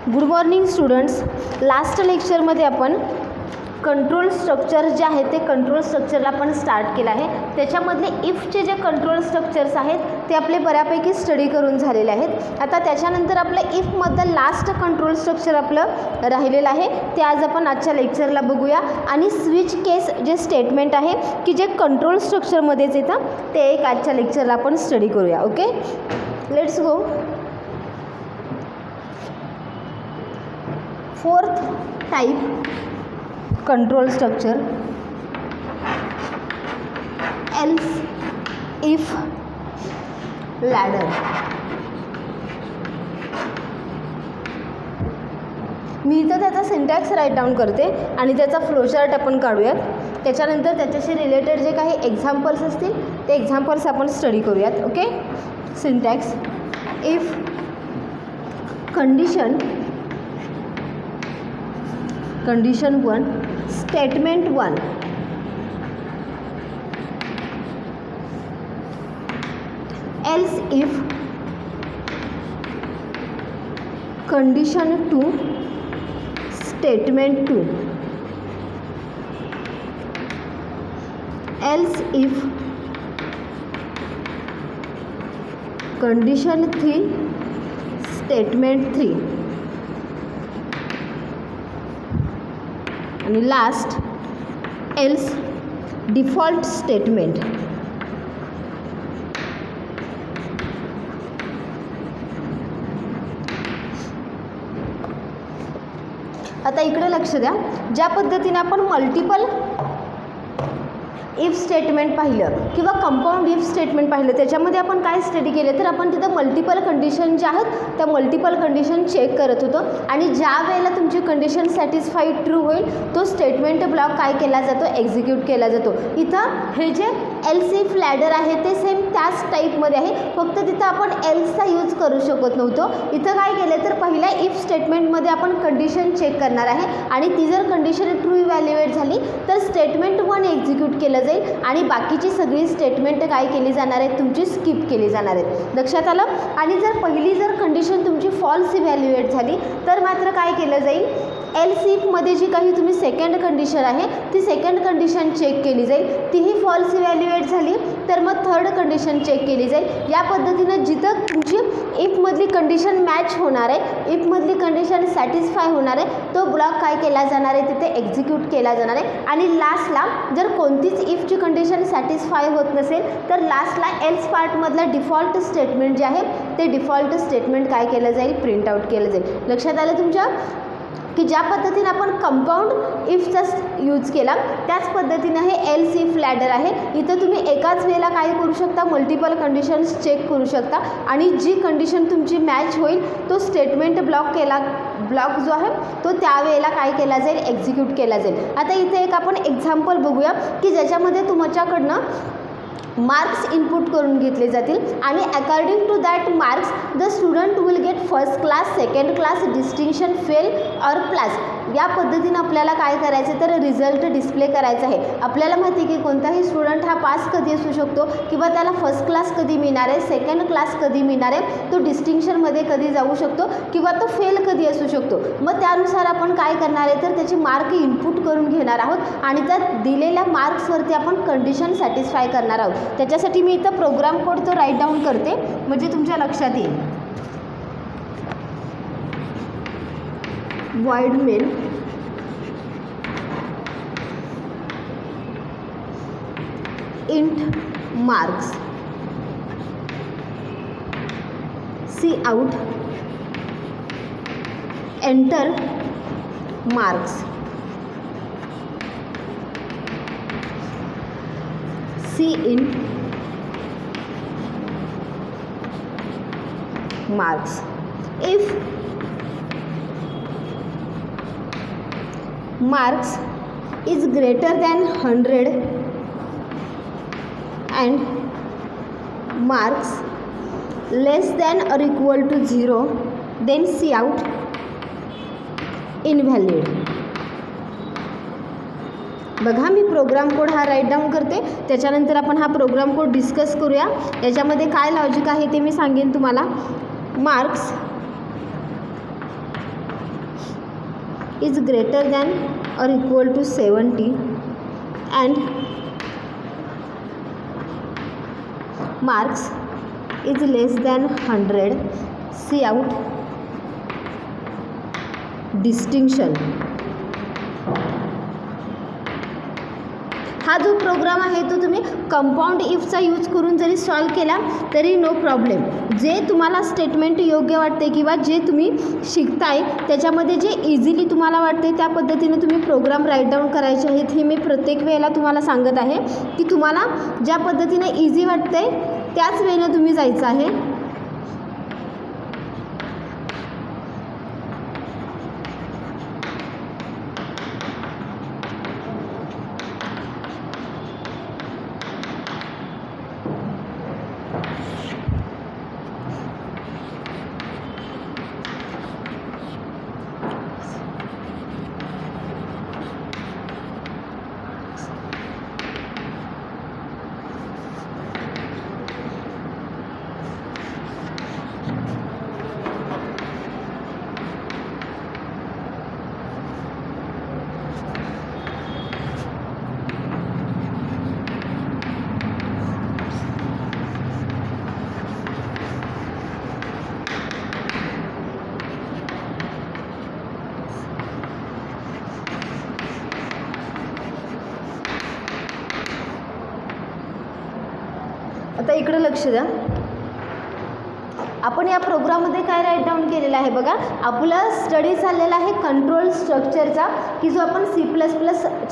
Good morning students. Last लेक्चरमध्ये आपण control structure जे आहे ते कंट्रोल स्ट्रक्चरला आपण स्टार्ट केलं आहे. त्याच्यामधले इफचे जे कंट्रोल स्ट्रक्चर्स आहेत ते आपले बऱ्यापैकी स्टडी करून झालेले आहेत. आता त्याच्यानंतर आपलं इफमधलं लास्ट कंट्रोल स्ट्रक्चर आपलं राहिलेलं आहे ते आज आपण आजच्या लेक्चरला बघूया. आणि स्विच केस जे स्टेटमेंट आहे की जे कंट्रोल स्ट्रक्चरमध्येच येतं ते एक आजच्या लेक्चरला आपण स्टडी करूया. Okay, let's go. Fourth type control structure, else if ladder. मी इथं त्याचा सिंटॅक्स राईट डाऊन करते आणि त्याचा फ्लोचार्ट आपण काढूयात. त्याच्यानंतर त्याच्याशी रिलेटेड जे काही एक्झाम्पल्स असतील ते एक्झाम्पल्स आपण स्टडी करूयात. Okay, syntax. If condition 1, statement 1, else if condition 2, statement 2, else if condition 3, statement 3, आणि लास्ट एल्स डिफॉल्ट स्टेटमेंट. आता इकडे लक्ष द्या. ज्या पद्धतीने आपण मल्टिपल इफ स्टेटमेंट पाहिलं किंवा कंपाऊंड इफ स्टेटमेंट पाहिलं त्याच्यामध्ये आपण काय स्टडी केलं तर आपण तिथं मल्टिपल कंडिशन ज्या आहेत त्या मल्टिपल कंडिशन चेक करत होतो आणि ज्या वेळेला तुमची कंडिशन सॅटिस्फाईड ट्रू होईल तो स्टेटमेंट ब्लॉक काय केला जातो, एक्झिक्यूट केला जातो. इथं हे जे एल्स इफ लॅडर आहे ते सेम त्याच टाईपमध्ये आहे, फक्त तिथं आपण एल्सचा यूज करू शकत नव्हतो. इथं काय केलं तर पहिल्या इफ स्टेटमेंटमध्ये आपण कंडिशन चेक करणार आहे आणि ती जर कंडिशन ट्रू इव्हॅल्युएट झाली तर स्टेटमेंट 1 एक्झिक्यूट केलं जाईल आणि बाकीची सगळी स्टेटमेंट काय केली जाणार आहेत, तुमची स्किप केली जाणार आहेत. लक्षात आलं. आणि जर पहिली जर कंडिशन तुमची फॉल्स इव्हॅल्युएट झाली तर मात्र काय केलं जाईल, एल्स इफमध्ये जी काही तुम्ही सेकंड कंडिशन आहे ती सेकंड कंडिशन चेक केली जाईल. तीही फॉल्स इव्हॅल्युएट झाली तर मग थर्ड कंडिशन चेक केली जाईल. या पद्धतीनं जिथं तुमची इफमधली कंडिशन मॅच होणार आहे, इफमधली कंडिशन सॅटिस्फाय होणार आहे तो ब्लॉक काय केला जाणार आहे, तिथे एक्झिक्यूट केला जाणार आहे. आणि लास्टला जर कोणतीच इफची कंडिशन सॅटिस्फाय होत नसेल तर लास्टला एल्स पार्टमधलं डिफॉल्ट स्टेटमेंट जे आहे ते डिफॉल्ट स्टेटमेंट काय केलं जाईल, प्रिंट आउट केलं जाईल. लक्षात आलं तुमच्या की ज्या पद्धतीने आपण कंपाऊंड इफचा यूज केला त्याच पद्धतीनं हे एल्स इफ लॅडर आहे. इथं तुम्ही एकाच वेळेला काय करू शकता, मल्टिपल कंडिशन्स चेक करू शकता आणि जी कंडिशन तुमची मॅच होईल तो स्टेटमेंट ब्लॉक जो आहे तो त्यावेळेला काय केला जाईल, एक्झिक्यूट केला जाईल. आता इथे एक आपण एक्झाम्पल बघूया की ज्याच्यामध्ये तुमच्याकडनं मार्क्स इनपुट करून घेतले जातील आणि according to that marks the student will get first class, second class, distinction, fail or plus. या पद्धतीनं आपल्याला काय करायचं तर रिझल्ट डिस्प्ले करायचा आहे. आपल्याला माहिती आहे की कोणताही स्टुडंट हा पास कधी असू शकतो किंवा त्याला फर्स्ट क्लास कधी मिळणार आहे, सेकंड क्लास कधी मिळणार आहे, तो डिस्टिंक्शनमध्ये कधी जाऊ शकतो किंवा तो फेल कधी असू शकतो. मग त्यानुसार आपण काय करणार आहे तर त्याचे मार्क इनपुट करून घेणार आहोत आणि त्या दिलेल्या मार्क्सवरती आपण कंडिशन सॅटिस्फाय करणार आहोत. त्याच्यासाठी मी इथं प्रोग्राम कोड तो राईट डाऊन करते म्हणजे तुमच्या लक्षात येईल. void main int marks, cout enter marks, cin marks. If marks is greater than 100 and marks less than or equal to 0 then cout invalid. बघा मी प्रोग्राम कोड हा राईट डाऊन करते, त्याच्यानंतर आपण हा प्रोग्राम कोड डिस्कस करूया. याच्यामध्ये काय logic आहे ते मी सांगेन तुम्हाला. Marks is greater than or equal to 70 and marks is less than 100, C out distinction. हा जो प्रोग्राम आहे तो तुम्ही कंपाऊंड इफचा यूज करून जरी सॉल्व केला तरी नो प्रॉब्लेम. जे तुम्हाला स्टेटमेंट योग्य वाटते किंवा जे तुम्ही शिकताय त्याच्यामध्ये जे इझिली तुम्हाला वाटते त्या पद्धतीने तुम्ही प्रोग्राम राईट डाऊन करायचे आहेत. हे मी प्रत्येक वेळेला तुम्हाला सांगत आहे की तुम्हाला ज्या पद्धतीने इझी वाटते त्याच वेळेने तुम्ही जायचं आहे. आता इकडे लक्ष द्या. आपण या प्रोग्राममध्ये काय राईट डाऊन केलेलं आहे बघा. आपला स्टडी चाललेला आहे कंट्रोल स्ट्रक्चरचा, की जो आपण C++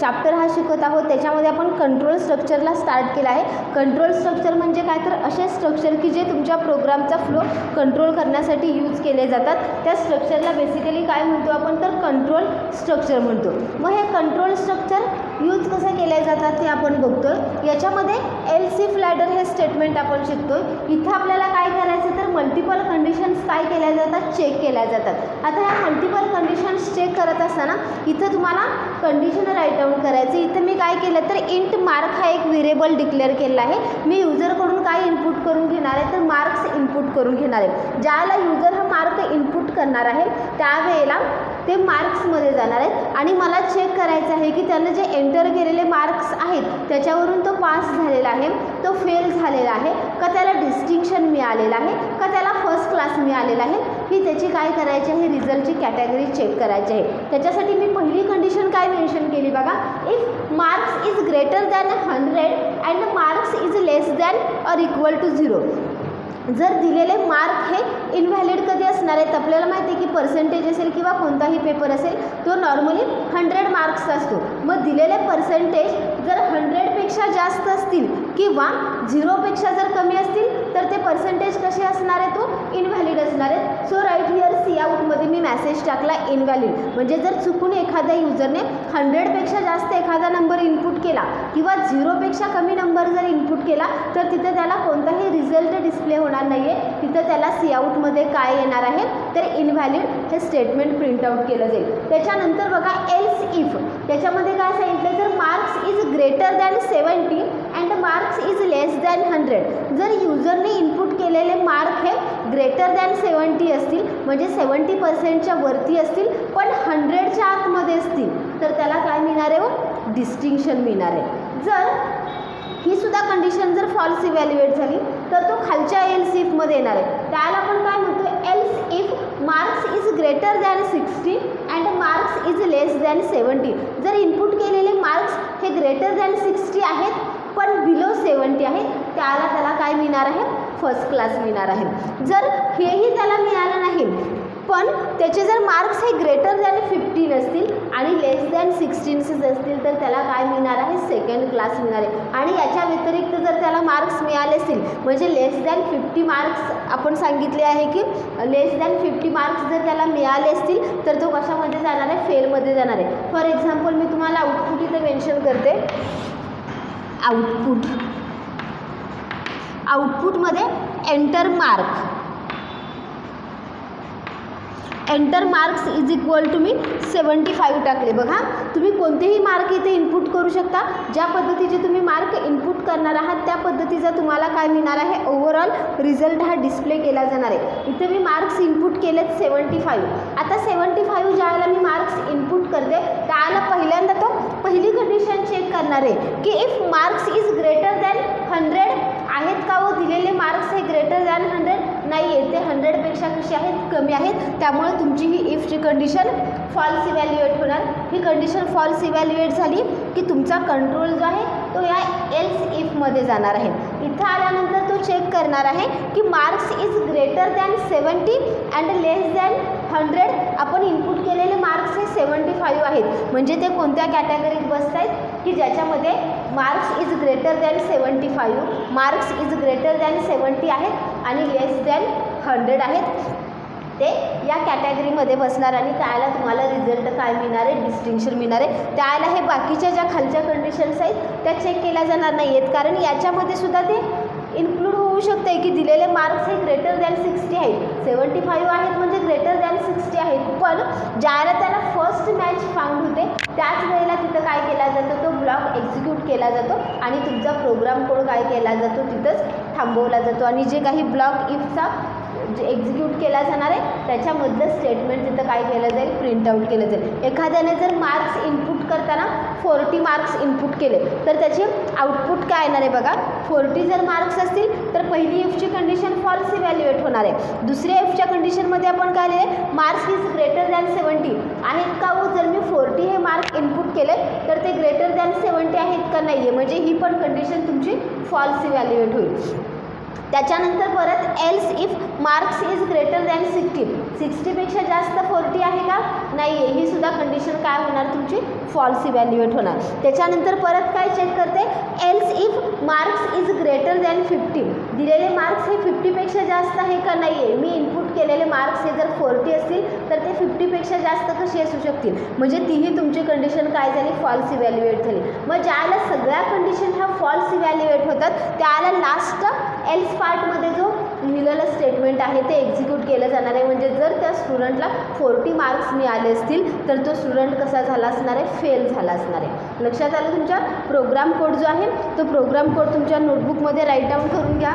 चॅप्टर हा शिकत आहोत त्याच्यामध्ये आपण कंट्रोल स्ट्रक्चरला स्टार्ट केला आहे. कंट्रोल स्ट्रक्चर म्हणजे काय तर असे स्ट्रक्चर की जे तुमच्या प्रोग्रामचा फ्लो कंट्रोल करण्यासाठी यूज केले जातात. त्या स्ट्रक्चरला बेसिकली काय म्हणतो आपण तर कंट्रोल स्ट्रक्चर म्हणतो. मग हे कंट्रोल स्ट्रक्चर यूज कसं केले जातात ते आपण बघतोय. याच्यामध्ये एल्स लॅडर हे स्टेटमेंट आपण शिकतोय. इथं आपल्याला काय करायचं तर मल्टिपल कंडिशन्स काय केल्या जातात चेक केल्या जातात. आता ह्या मल्टिपल कंडिशन्स चेक करत असताना इथं तुम्हाला कंडिशन राईट डाऊन करायचं. इथं मी काय केलं तर इंट मार्क हा एक व्हेरिएबल डिक्लेअर केलेला आहे. मी युजरकडून काय इनपुट करून घेणार आहे तर मार्क्स इनपुट करून घेणार आहे. ज्याला युजर हा मार्क इनपुट करणार आहे त्यावेळेला ते मार्क्समध्ये जाणार आहेत आणि मला चेक करायचं आहे की त्यानं जे एंटर केलेले मार्क्स आहेत त्याच्यावरून तो पास झालेला आहे, तो फेल झालेला आहे का, त्याला डिस्टिंक्शन मिळालेलं आहे का, त्याला फर्स्ट क्लास मिळालेला आहे. ही त्याची काय करायची आहे रिझल्टची कॅटेगरी चेक करायची आहे. त्याच्यासाठी मी पहिली कंडिशन काय मेन्शन केली बघा. If marks is greater than 100 and marks is less than or equal to 0. जर दिलेले मार्क हे इनव्हॅलिड कधी असणार आहेत. आपल्याला माहिती आहे की पर्सेंटेज असेल किंवा कोणताही पेपर असेल तो नॉर्मली 100 मार्क्स असतो. मग दिलेले पर्सेंटेज जर 100पेक्षा जास्त असतील किंवा 0पेक्षा जर कमी असतील तर ते पर्सेंटेज कसे असणार आहे तो इनव्हॅलिड असणार आहेत. सो राईट हिअर सी आउटमध्ये मी मेसेज टाकला इनव्हॅलिड. म्हणजे जर चुकून एखाद्या युजरने 100पेक्षा जास्त एखादा नंबर इनपुट केला किंवा 0पेक्षा कमी नंबर जर इनपुट केला तर तिथे त्याला कोणताही रिझल्ट डिस्प्ले होणार नाही आहे. तिथं त्याला सी आउटमध्ये काय येणार आहे तर इनव्हॅलिड हे स्टेटमेंट प्रिंट आउट केलं जाईल. त्याच्यानंतर बघा एल्स इफ. त्याच्यामध्ये काय सांगितलं तर marks is greater than 70 and marks is less than 100. जर युजरने इनपुट केलेले मार्क हे ग्रेटर दॅन 70 असतील म्हणजे 70%च्या वरती असतील पण 100च्या आतमध्ये असतील तर त्याला काय मिळणार आहे व डिस्टिंक्शन मिळणार आहे. जर ही सुद्धा कंडिशन जर फॉल्स इव्हॅल्युएट झाली तर तो खालच्या एल्स इफमध्ये येणार आहे. त्याला आपण काय म्हणतो else if marks is greater than 60 and marks is less than 70. जर इनपुट केलेले मार्क्स हे ग्रेटर दॅन 60 आहेत पण बिलो 70 आहेत त्याला काय मिळणार आहे फर्स्ट क्लास मिळणार आहे. जर हेही त्याला मिळालं नाही पण त्याचे जर मार्क्स हे ग्रेटर दॅन 15 असतील आणि लेस दॅन 16 असतील तर त्याला काय मिळणार आहे सेकंड क्लास मिळणार आहे. आणि याच्या व्यतिरिक्त जर त्याला मार्क्स मिळाले असतील म्हणजे लेस दॅन 50 मार्क्स आपण सांगितले आहे की लेस दॅन 50 मार्क्स जर त्याला मिळाले असतील तर तो कशामध्ये जाणार आहे फेलमध्ये जाणार आहे. फॉर एक्झाम्पल मी तुम्हाला आउटपुट इथे मेन्शन करते. आउटपुटमध्ये enter mark enter marks is equal to मी 75 टाकले. बघा तुम्ही कोणतेही मार्क इथे इनपुट करू शकता. ज्या पद्धतीचे तुम्ही मार्क इनपुट करणार आहात त्या पद्धतीचा तुम्हाला काय मिळणार आहे, ओव्हरऑल रिझल्ट हा डिस्प्ले केला जाणार आहे. इथे मी मार्क्स इनपुट केलेत 75. आता 75 ज्यावेळेला मी मार्क्स इनपुट करते त्यावेळेला पहिल्यांदा तो पहिली कंडिशन चेक करणार आहे की if marks is greater than 100 आहेत का, व दिलेले मार्क्स हे ग्रेटर दॅन 100 नाही आहे, ते 100पेक्षा कसे आहेत, कमी आहेत. त्यामुळे तुमची ही इफची कंडिशन फॉल्स इव्हॅल्युएट होणार. ही कंडिशन फॉल्स इव्हॅल्युएट झाली की तुमचा कंट्रोल जो आहे तो या एल्स इफमध्ये जाणार आहे. इथं आल्यानंतर तो चेक करणार आहे की marks is greater than 70 and less than 100. आपण इनपुट केलेले मार्क्स हे 75 आहेत, म्हणजे ते कोणत्या कॅटेगरीत बसत आहेत की ज्याच्यामध्ये marks is greater than 75, marks is greater than 70 आहेत आणि लेस दॅन 100 आहेत. ते या कॅटेगरीमध्ये बसणार आणि त्याला तुम्हाला रिझल्ट काय मिळणार आहे, डिस्टिंक्शन मिळणार आहे. त्याला हे बाकीच्या ज्या खालच्या कंडिशन्स आहेत त्या चेक केल्या जाणार नाही आहेत, कारण याच्यामध्ये सुद्धा ते इन्क्लूड होऊ शकते की दिलेले मार्क्स हे ग्रेटर दॅन 60 आहेत. 75 आहेत म्हणजे ग्रेटर दॅन 60 आहेत, पण ज्याला त्याला फर्स्ट मॅच फाउंड होते त्याच वेळेला तिथं काय केला जातो, तो ब्लॉक एक्झिक्यूट केला जातो आणि तुमचा प्रोग्राम कोड काय केला जातो, तिथंच थांबवला जातो. आणि जे काही ब्लॉक इफचा जे एक्झिक्यूट केला जाणार आहे त्याच्यामधलं स्टेटमेंट तिथं काय केलं जाईल, प्रिंट आउट केलं जाईल. एखाद्याने जर मार्क्स इनपुट करताना 40 मार्क्स इनपुट केले तर त्याचे आउटपुट काय येणार आहे बघा. 40 जर मार्क्स असतील तर पहिली इफची कंडिशन फॉल्स इव्हॅल्युएट होणार आहे. दुसऱ्या इफच्या कंडिशनमध्ये आपण काय लिहिले, मार्क्स इज ग्रेटर दॅन 70 आहेत का, व जर मी 40 हे मार्क इनपुट केले तर ते ग्रेटर दॅन 70 आहेत का नाही आहे, म्हणजे ही पण कंडिशन तुमची फॉल्स इव्हॅल्युएट होईल. त्याच्यानंतर परत else if marks is greater than 60पेक्षा जास्त 40 आहे का, नाही आहे, ही सुद्धा कंडिशन काय होणार तुमची फॉल्स इव्हॅल्युएट होणार. त्याच्यानंतर परत काय चेक करते, else if marks is greater than 50, दिलेले मार्क्स हे 50पेक्षा जास्त आहे का नाही आहे. मी इनपुट केलेले मार्क्स हे जर 40 असतील तर ते 50पेक्षा जास्त कशी असू शकतील, म्हणजे तीही तुमची कंडिशन काय झाली, फॉल्स इव्हॅल्युएट झाली. मग ज्याला सगळ्या कंडिशन ह्या फॉल्स इव्हॅल्युएट होतात त्याला लास्ट एल्स पार्टमध्ये जो लिहिलेलं स्टेटमेंट आहे ते एक्झिक्यूट केलं जाणार आहे. म्हणजे जर त्या स्टुडंटला 40 मार्क्स मिळाले असतील तर तो स्टुडंट कसा झाला असणार आहे, फेल झाला असणार आहे. लक्षात आलं. तुमच्या प्रोग्राम कोड जो आहे तो प्रोग्राम कोड तुमच्या नोटबुकमध्ये राईट डाऊन करून घ्या.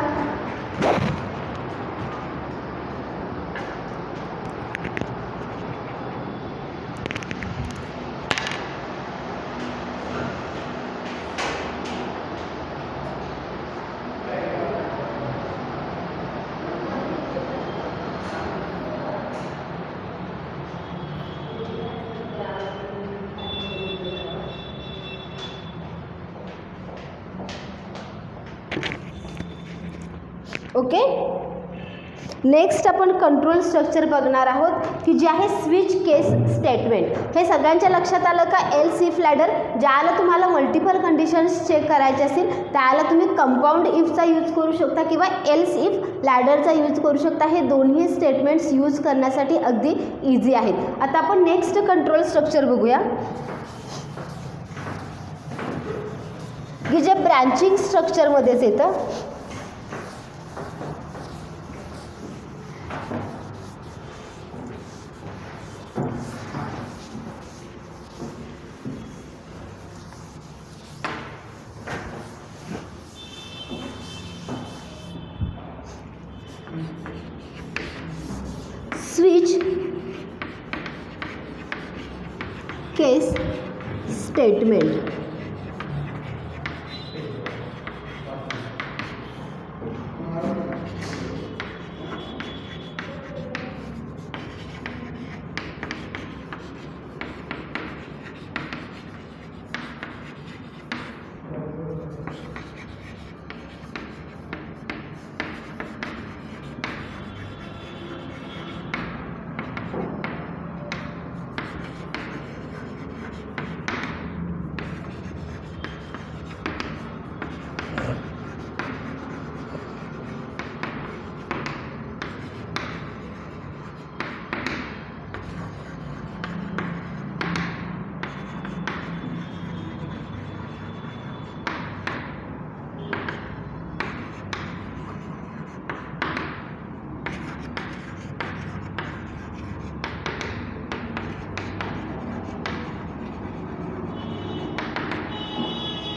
ओके, नेक्स्ट आपण कंट्रोल स्ट्रक्चर बघणार आहोत की जे आहे स्विच केस स्टेटमेंट. हे सगळ्यांच्या लक्षात आलं का. एल्स इफ लॅडर, ज्याला तुम्हाला मल्टिपल कंडिशन्स चेक करायचे असतील त्याला तुम्ही कंपाऊंड इफचा यूज करू शकता किंवा एल्स इफ लॅडरचा यूज करू शकता. हे दोन्ही स्टेटमेंट्स यूज करण्यासाठी अगदी इझी आहेत. आता आपण नेक्स्ट कंट्रोल स्ट्रक्चर बघूया की जे ब्रँचिंग स्ट्रक्चरमध्येच येतं. स्विच केस स्टेटमेंट.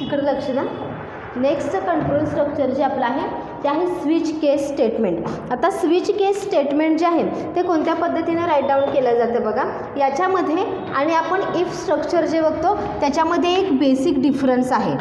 इकडे लक्ष द्या. नेक्स्ट कंट्रोल स्ट्रक्चर जे आपलं आहे ते आहे स्विच केस स्टेटमेंट. आता स्विच केस स्टेटमेंट जे आहे ते कोणत्या पद्धतीने राईट डाऊन केलं जातं बघा. याच्यामध्ये आणि आपण इफ स्ट्रक्चर जे बघतो त्याच्यामध्ये एक बेसिक डिफरन्स आहे.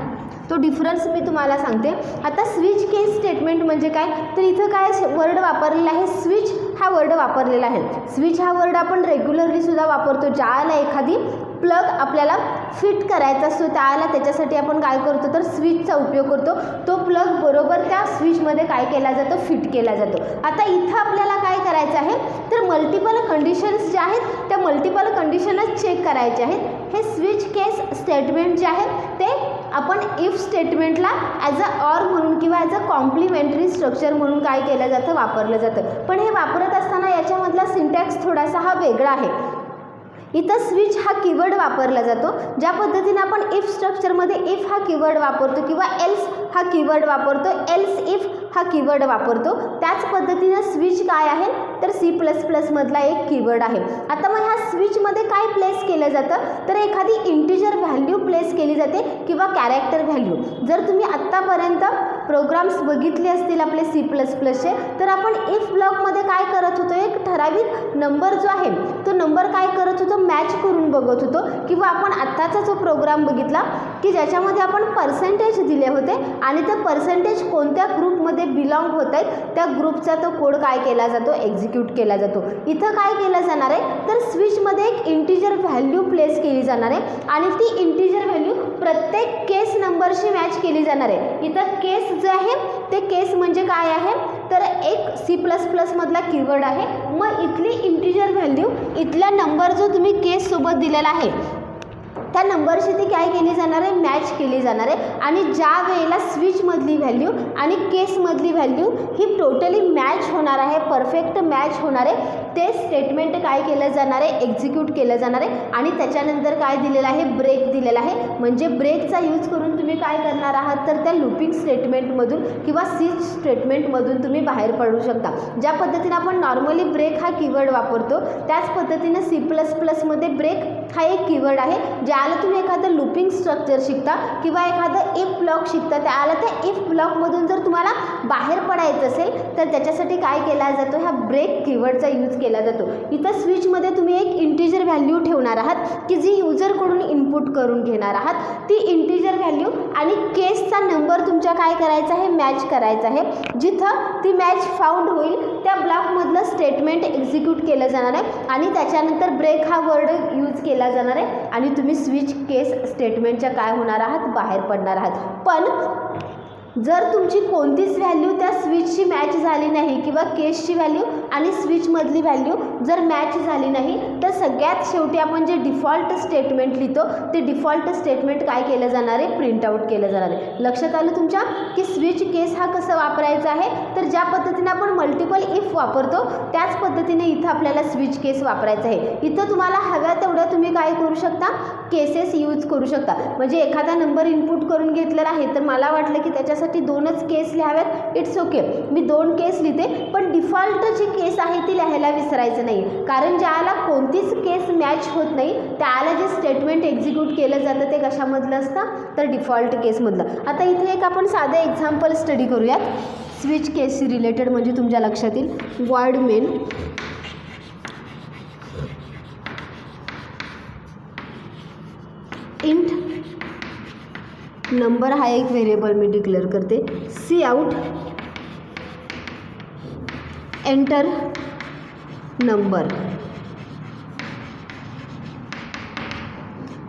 तो डिफरन्स मी तुम्हाला सांगते. आता स्विच केस स्टेटमेंट म्हणजे काय, तर इथं काय वर्ड वापरलेला आहे, स्विच हा वर्ड वापरलेला आहे. स्विच हा वर्ड आपण रेग्युलरली सुद्धा वापरतो. ज्याला एखादी प्लग आपल्याला फिट करायचा असतो त्याला त्याच्यासाठी आपण काय करतो तर स्विचचा उपयोग करतो. तो प्लग बरोबर त्या स्विचमध्ये काय केला जातो, फिट केला जातो. आता इथं आपल्याला काय करायचं आहे तर मल्टिपल कंडिशन्स ज्या आहेत त्या मल्टिपल कंडिशनच चेक करायचे आहेत. हे स्विच केस स्टेटमेंट जे आहे ते आपण इफ स्टेटमेंटला ॲज अ ऑर म्हणून किंवा ॲज अ कॉम्प्लिमेंटरी स्ट्रक्चर म्हणून काय केलं जातं, वापरलं जातं. पण हे वापरत असताना याच्यामधला सिंटॅक्स थोडासा हा वेगळा आहे. इथं स्विच हा कीवर्ड वापरला जातो. ज्या पद्धतीने आपण इफ स्ट्रक्चरमध्ये इफ हा कीवर्ड वापरतो किंवा एल्स हा कीवर्ड वापरतो, एल्स इफ हा कीवर्ड वापरतो, त्याच पद्धतीनं स्विच काय आहे तर C++ मधला एक कीवर्ड आहे. आता मग ह्या स्विचमध्ये काय प्लेस केलं जातं तर एखादी इंटिजर व्हॅल्यू प्लेस केली जाते किंवा कॅरेक्टर व्हॅल्यू. जर तुम्ही आत्तापर्यंत प्रोग्राम्स बघितले असतील आपले C++चे तर आपण इफ ब्लॉकमध्ये काय करत होतो, एक ठराविक नंबर जो आहे तो नंबर काय करत होतो, मॅच करून बघत होतो. किंवा आपण आत्ताचा जो प्रोग्राम बघितला की ज्याच्यामध्ये आपण पर्सेंटेज दिले होते आणि ते पर्सेंटेज कोणत्या ग्रुपमध्ये बिलॉंग होत आहेत त्या ग्रुपचा तो कोड काय केला जातो, एक्झिक्यूट केला जातो. इथं काय केलं जाणार आहे तर स्विचमध्ये एक इंटिजर व्हॅल्यू प्लेस केली जाणार आहे आणि ती इंटिजर व्हॅल्यू प्रत्येक केस नंबरशी मॅच केली जाणार आहे. इथं केस जे आहे ते केस म्हणजे काय आहे तर एक C++ मधला कीवर्ड आहे. मग इथली इंटिजर व्हॅल्यू इथला नंबर जो तुम्ही केस सोबत दिलेला आहे त्या नंबरशी ती काय केली जाणार आहे, मॅच केली जाणार आहे. आणि ज्या वेळेला स्विचमधली व्हॅल्यू आणि केसमधली व्हॅल्यू ही टोटली मॅच होणार आहे, परफेक्ट मॅच होणार आहे, ते स्टेटमेंट काय केलं जाणार आहे, एक्झिक्यूट केलं जाणार आहे. आणि त्याच्यानंतर काय दिलेलं आहे, ब्रेक दिलेला आहे. म्हणजे ब्रेकचा यूज करून तुम्ही काय करणार आहात तर त्या लूपिंग स्टेटमेंटमधून किंवा स्विच स्टेटमेंटमधून तुम्ही बाहेर पडू शकता. ज्या पद्धतीने आपण नॉर्मली ब्रेक हा कीवर्ड वापरतो त्याच पद्धतीने C++ मध्ये ब्रेक हा एक कीवर्ड आहे. ज्याला तुम्ही एखादं लूपिंग स्ट्रक्चर शिकता किंवा एखादं इफ ब्लॉक शिकता त्याला त्या इफ ब्लॉकमधून जर तुम्हाला बाहेर पडायचं असेल तर त्याच्यासाठी काय केला जातो, ह्या ब्रेक कीवर्डचा यूज केला जातो. इथं स्विचमध्ये तुम्ही एक इंटिजर व्हॅल्यू ठेवणार आहात की जी युजरकडून इनपुट करून घेणार आहात. ती इंटिजर व्हॅल्यू आणि केसचा नंबर तुमच्या काय करायचा आहे, मॅच करायचा आहे. जिथं ती मॅच फाउंड होईल त्या ब्लॉकमधलं स्टेटमेंट एक्झिक्यूट केलं जाणार आहे आणि त्याच्यानंतर ब्रेक हा वर्ड यूज केला जाणार आहे आणि तुम्ही स्विच केस स्टेटमेंटच्या काय होणार आहात, बाहेर पडणार आहात. पण जर तुमची कोणतीच व्हॅल्यू त्या स्विचशी मॅच झाली नाही किंवा केसची व्हॅल्यू आणि स्विचमधली व्हॅल्यू जर मॅच झाली नाही तर सगळ्यात शेवटी आपण जे डिफॉल्ट स्टेटमेंट लिहितो ते डिफॉल्ट स्टेटमेंट काय केलं जाणार आहे, प्रिंट आउट केलं जाणार आहे. लक्षात आलं तुमच्या की स्विच केस हा कसा वापरायचा आहे तर ज्या पद्धतीने आपण मल्टिपल इफ वापरतो त्याच पद्धतीने इथं आपल्याला स्विच केस वापरायचं आहे. इथं तुम्हाला हव्या तेवढ्या तुम्ही काय करू शकता, केसेस यूज करू शकता. म्हणजे एखादा नंबर इनपुट करून घेतलेला आहे तर मला वाटलं की त्याच्यासाठी 2च केस लिहाव्यात, इट्स ओके, मी 2 केस लिहिते. पण डिफॉल्ट जी केस आहे ती लिहायला विसरायचं नाही. कारण ज्याला कोणतीच केस मॅच होत नाही त्याला जे स्टेटमेंट एक्झिक्यूट केलं जातं ते कशामधलं असतं तर डिफॉल्ट केसमधलं. आता इथे एक आपण साधं एक्झाम्पल स्टडी करूयात स्विच केसशी रिलेटेड, म्हणजे तुमच्या लक्षात येईल. वॉइड मेन इंट नंबर हा एक व्हेरिएबल मी डिक्लेअर करते. C out enter number,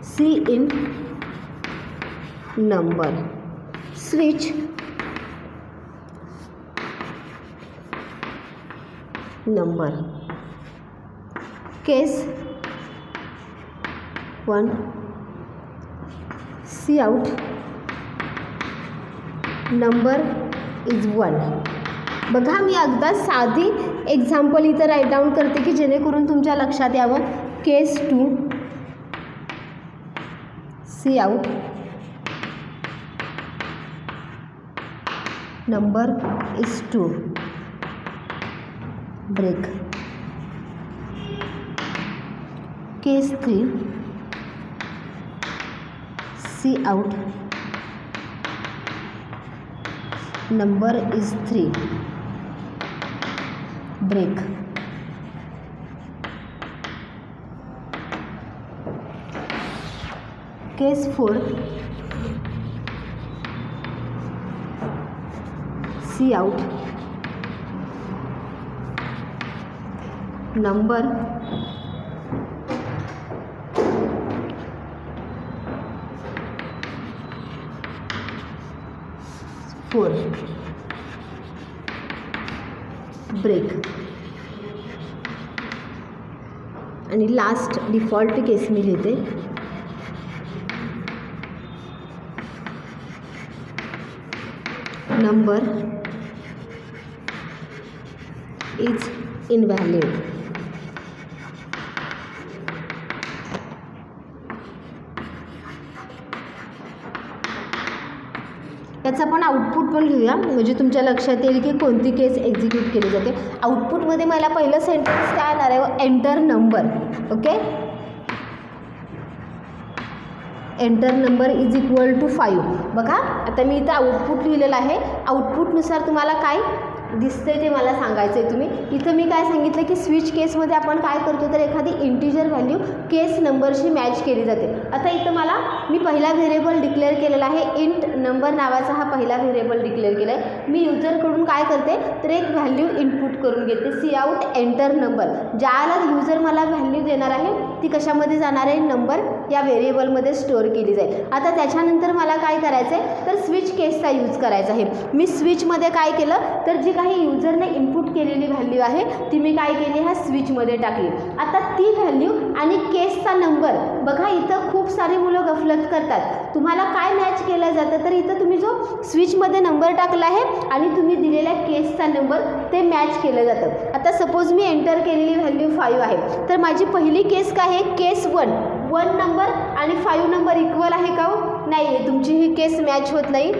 C in number, switch number, case 1, C out number is 1. बघा मी अगदा साधी एक्झाम्पल इथं राईट डाऊन करते की जेणेकरून तुमच्या लक्षात यावं. Case 2, C out number is 2, break. Case 3, C out number is 3, break. Case 4, see out, number four, break. आणि लास्ट डिफॉल्ट केस मी लिहिते, नंबर इज इनव्हॅलिड. याचं आपण आउटपुट पण घेऊया, म्हणजे तुमच्या लक्षात येईल की कोणती केस एक्झिक्यूट केली जाते. आउटपुटमध्ये मला पहिलं सेंटेन्स काय येणार आहे, enter number. Okay, enter number is equal to 5. बघा आता मी इथं आउटपुट लिहिलेलं आहे. आउटपुटनुसार तुम्हाला काय दिसते ते मला सांगायचं आहे. तुम्ही इथं मी काय सांगितलं की स्विच केसमध्ये आपण काय करतो, तर एखादी इंटिजर व्हॅल्यू केस नंबरशी मॅच केली जाते. आता इथं मला मी पहिला व्हेरिएबल डिक्लेअर केलेला आहे, इंट नंबर नावाचा हा पहिला व्हेरिएबल डिक्लेअर केला आहे. मी युजरकडून काय करते, तर एक व्हॅल्यू इनपुट करून घेते, सी आउट एंटर नंबर. ज्याला युजर मला व्हॅल्यू देणार आहे ती कशामध्ये जाणार आहे, नंबर या व्हेरिएबलमध्ये स्टोअर केली जाईल. आता त्याच्यानंतर मला काय करायचं आहे, तर स्विच केसचा यूज करायचा आहे. मी स्विचमध्ये काय केलं, तर जी काही युजरने इनपुट केलेली व्हॅल्यू आहे ती मी काय केली, ह्या स्विचमध्ये टाकली. आता ती व्हॅल्यू आणि केसचा नंबर, बघा इथं खूप सारी मुलं गफलत करतात. तुम्हाला काय मॅच केलं जातं, तर इथं तुम्ही जो स्विचमध्ये नंबर टाकला आहे आणि तुम्ही दिलेल्या केसचा नंबर ते मॅच केलं जातं. आता सपोज मी एंटर केलेली व्हॅल्यू 5 आहे, तर माझी पहिली केस काय आहे, केस 1 नंबर आणि 5 नंबर इक्वल आहे का, नाही आहे. तुमची ही केस मॅच होत नाही,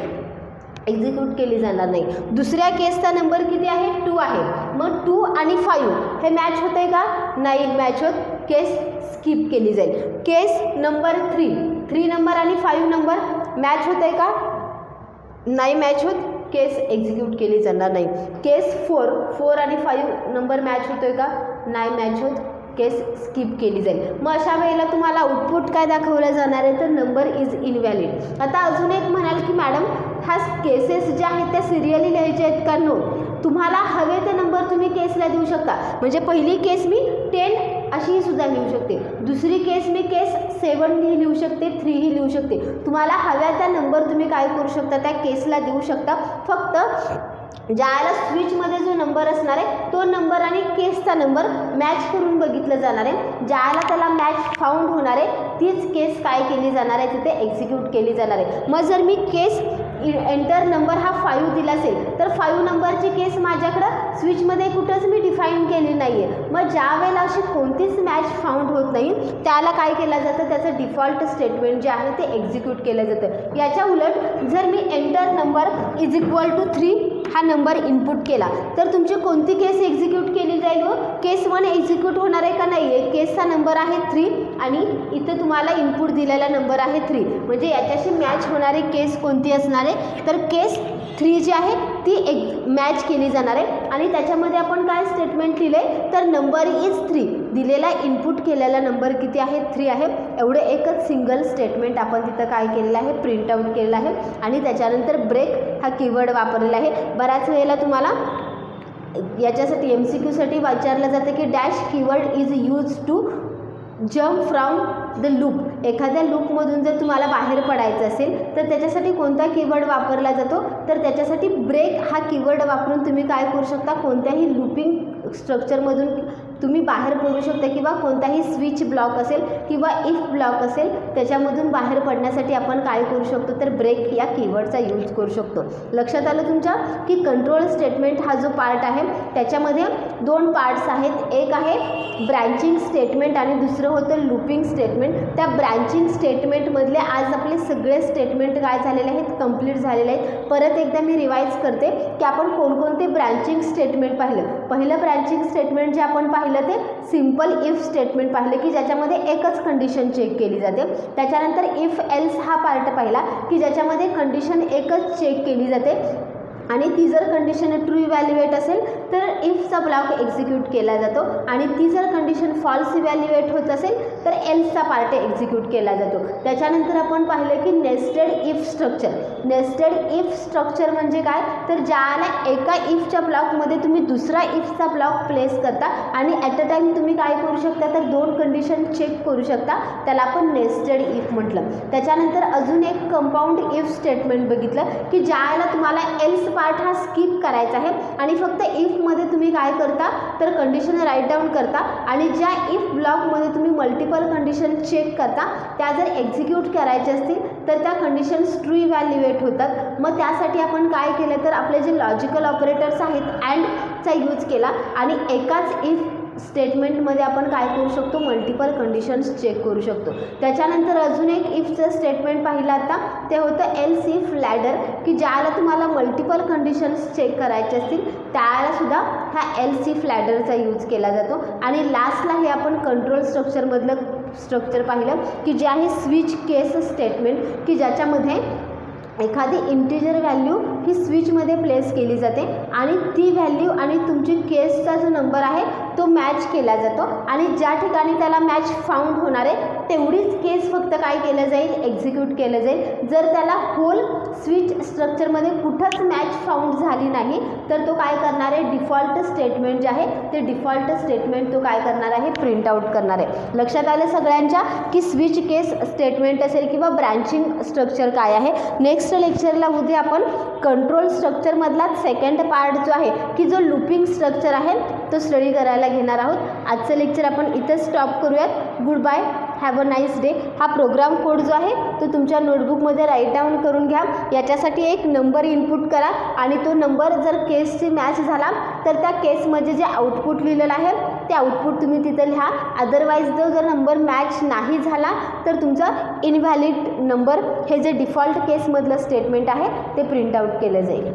एक्झिक्यूट केली जाणार नाही. दुसऱ्या केसचा नंबर किती आहे, 2 आहे. मग 2 आणि 5 हे मॅच होत आहे का, नाही मॅच होत, केस स्किप केली जाईल. केस नंबर 3 नंबर आणि 5 नंबर मॅच होत आहे का, नाही मॅच होत, केस एक्झिक्यूट केली जाणार नाही. केस 4 आणि 5 नंबर मॅच होतोय का, नाही मॅच होत, केस स्किप केली जाईल. मग अशा वेळेला तुम्हाला आउटपुट काय दाखवलं जाणार आहे, तर नंबर इज इनव्हॅलिड. आता अजून एक म्हणाल की मॅडम ह्या केसेस ज्या आहेत त्या सिरियली लिहायचे आहेत का, नो. तुम्हाला हवे ते नंबर तुम्ही केसला देऊ शकता. म्हणजे पहिली केस मी 10 अशीही सुद्धा लिहू शकते, दुसरी केस मी केस 7 ही लिहू शकते, 3 ही लिहू शकते. तुम्हाला हव्या त्या नंबर तुम्ही काय करू शकता, त्या केसला देऊ शकता. फक्त ज्याला स्विचमध्ये जो नंबर असणार आहे तो नंबर आणि केसचा नंबर मॅच करून बघितलं जाणार आहे. ज्याला त्याला मॅच फाउंड होणार आहे तीच केस काय केली जाणार आहे, तिथे एक्झिक्यूट केली जाणार आहे. मग जर मी केस एंटर नंबर हा 5 दिला असेल तर 5 नंबरची केस माझ्याकडं स्विचमध्ये कुठंच मी डिफाईन केली नाही आहे. मग ज्या वेळेला अशी कोणतीच मॅच फाउंड होत नाही त्याला काय केलं जातं, त्याचं डिफॉल्ट स्टेटमेंट जे आहे ते एक्झिक्यूट केलं जातं. याच्या उलट जर मी enter number is equal to 3 हा नंबर इनपुट केला तर तुमची कोणती केस एक्झिक्यूट केली जाईल, व केस 1 एक्झिक्यूट होणार आहे का, नाही आहे. केसचा नंबर आहे 3 आणि इथे तुम्हाला इनपुट दिलेला नंबर आहे 3, म्हणजे याच्याशी मॅच होणारी केस कोणती असणार आहे, तर केस 3 जी आहे ती मॅच केली जाणार आहे. आणि त्याच्यामध्ये आपण काय स्टेटमेंट लिहिले, तर नंबर इज 3, दिलेला इनपुट केलेला नंबर किती आहे, 3 आहे. एवढे एकच सिंगल स्टेटमेंट आपण तिथं काय केलेलं आहे, प्रिंट आउट केलेलं आहे. आणि त्याच्यानंतर ब्रेक हा कीवर्ड वापरलेला आहे. बऱ्याच वेळेला तुम्हाला याच्यासाठी MCQसाठी विचारलं जातं की dash keyword is use to jump from the loop. एखाद्या लूपमधून जर तुम्हाला बाहेर पडायचं असेल तर त्याच्यासाठी कोणता कीवर्ड वापरला जातो, तर त्याच्यासाठी ब्रेक हा कीवर्ड वापरून तुम्ही काय करू शकता, कोणत्याही लूपिंग स्ट्रक्चरमधून तुम्ही बाहेर पडू शकता किंवा कोणताही स्विच ब्लॉक असेल किंवा इफ ब्लॉक असेल त्याच्यामधून बाहेर पडण्यासाठी आपण काय करू शकतो, तर ब्रेक या कीवर्डचा यूज करू शकतो. लक्षात आलं तुमच्या की कंट्रोल स्टेटमेंट हा जो पार्ट आहे त्याच्यामध्ये 2 पार्ट्स आहेत. एक आहे ब्रँचिंग स्टेटमेंट आणि दुसरं होतं लूपिंग स्टेटमेंट. त्या ब्रँचिंग स्टेटमेंटमधले आज आपले सगळे स्टेटमेंट काय झालेले आहेत, कंप्लीट झालेले आहेत. परत एकदा मी रिवाईज करते की आपण कोणकोणते ब्रँचिंग स्टेटमेंट पाहिलं. पहिलं ब्रँचिंग स्टेटमेंट जे आपण पाहिलं ते सिम्पल इफ स्टेटमेंट पाहिलं की ज्याच्यामध्ये एकच कंडिशन चेक केली जाते. त्याच्यानंतर इफ एल्स हा पार्ट पाहिला की ज्याच्यामध्ये कंडिशन एकच चेक केली जाते. आणि ती जर कंडिशन ट्रू इव्हॅल्युएट असेल तर इफचा ब्लॉक एक्झिक्यूट केला जातो आणि ती जर कंडिशन फॉल्स इव्हॅल्युएट होत असेल तर एल्सचा पार्ट एक्झिक्यूट केला जातो. त्याच्यानंतर आपण पाहिलं की nested if structure. Nested if structure म्हणजे काय, तर ज्याला एका इफच्या ब्लॉकमध्ये तुम्ही दुसरा इफचा ब्लॉक प्लेस करता आणि ॲट अ टाईम तुम्ही काय करू शकता तर दोन कंडिशन चेक करू शकता, त्याला आपण नेस्टेड इफ म्हटलं. त्याच्यानंतर अजून एक कंपाऊंड इफ स्टेटमेंट बघितलं की ज्याला तुम्हाला एल्स पार्ट हा स्किप करायचा आहे आणि फक्त इफमध्ये तुम्ही काय करता तर कंडिशन राईट डाऊन करता आणि ज्या इफ ब्लॉकमध्ये तुम्ही मल्टिपल कंडिशन चेक करता त्या जर एक्झिक्यूट करायच्या असतील तर त्या कंडिशन्स ट्रू इव्हॅल्युएट होतात. मग त्यासाठी आपण काय केलं तर आपले जे लॉजिकल ऑपरेटर्स आहेत अँडचा यूज केला आणि एकाच इफ स्टेटमेंटमध्ये आपण काय करू शकतो मल्टिपल कंडिशन्स चेक करू शकतो. त्याच्यानंतर अजून एक इफचं स्टेटमेंट पाहिलं आता ते होतं एल्स इफ लॅडर की ज्याला तुम्हाला मल्टिपल कंडिशन्स चेक करायचे असतील त्यावेळेलासुद्धा ह्या एल्स इफ लॅडरचा यूज केला जातो. आणि लास्टला हे आपण कंट्रोल स्ट्रक्चरमधलं स्ट्रक्चर पाहिलं की जे आहे स्विच केस स्टेटमेंट की ज्याच्यामध्ये एखादी इंटिजर व्हॅल्यू ही स्विचमध्ये प्लेस केली जाते आणि ती व्हॅल्यू आणि तुमची केसचा जो नंबर आहे तो मॅच केला जातो आणि ज्या ठिकाणी त्याला मॅच फाउंड होणार आहे तेवढीच केस फक्त काय केलं जाईल एक्झिक्यूट केलं जाईल. जर त्याला होल स्विच स्ट्रक्चरमध्ये कुठंच मॅच फाउंड झाली नाही तर तो काय करणार आहे डिफॉल्ट स्टेटमेंट जे आहे ते डिफॉल्ट स्टेटमेंट तो काय करणार आहे प्रिंट आउट करणार आहे. लक्षात आलं सगळ्यांच्या की स्विच केस स्टेटमेंट असेल किंवा ब्रँचिंग स्ट्रक्चर काय आहे. नेक्स्ट लेक्चरला उद्या आपण कंट्रोल स्ट्रक्चरमधला सेकंड पार्ट जो आहे की जो लूपिंग स्ट्रक्चर आहे तो स्टडी करायला घेणार आहोत. आजचं लेक्चर आपण इथं स्टॉप करूयात. Good bye, have a nice day. हा प्रोग्राम कोड जो आहे तो तुमच्या नोटबुकमध्ये राईट डाऊन करून घ्या. याच्यासाठी एक नंबर इनपुट करा आणि तो नंबर जर केसची मॅच झाला तर त्या केसमध्ये जे आउटपुट लिहिलेलं आहे ते आउटपुट तुम्ही तिथं लिहा. अदरवाईज जर नंबर मॅच नाही झाला तर तुमचा इनव्हॅलिड नंबर हे जे डिफॉल्ट केसमधलं स्टेटमेंट आहे ते प्रिंट आउट केलं जाईल.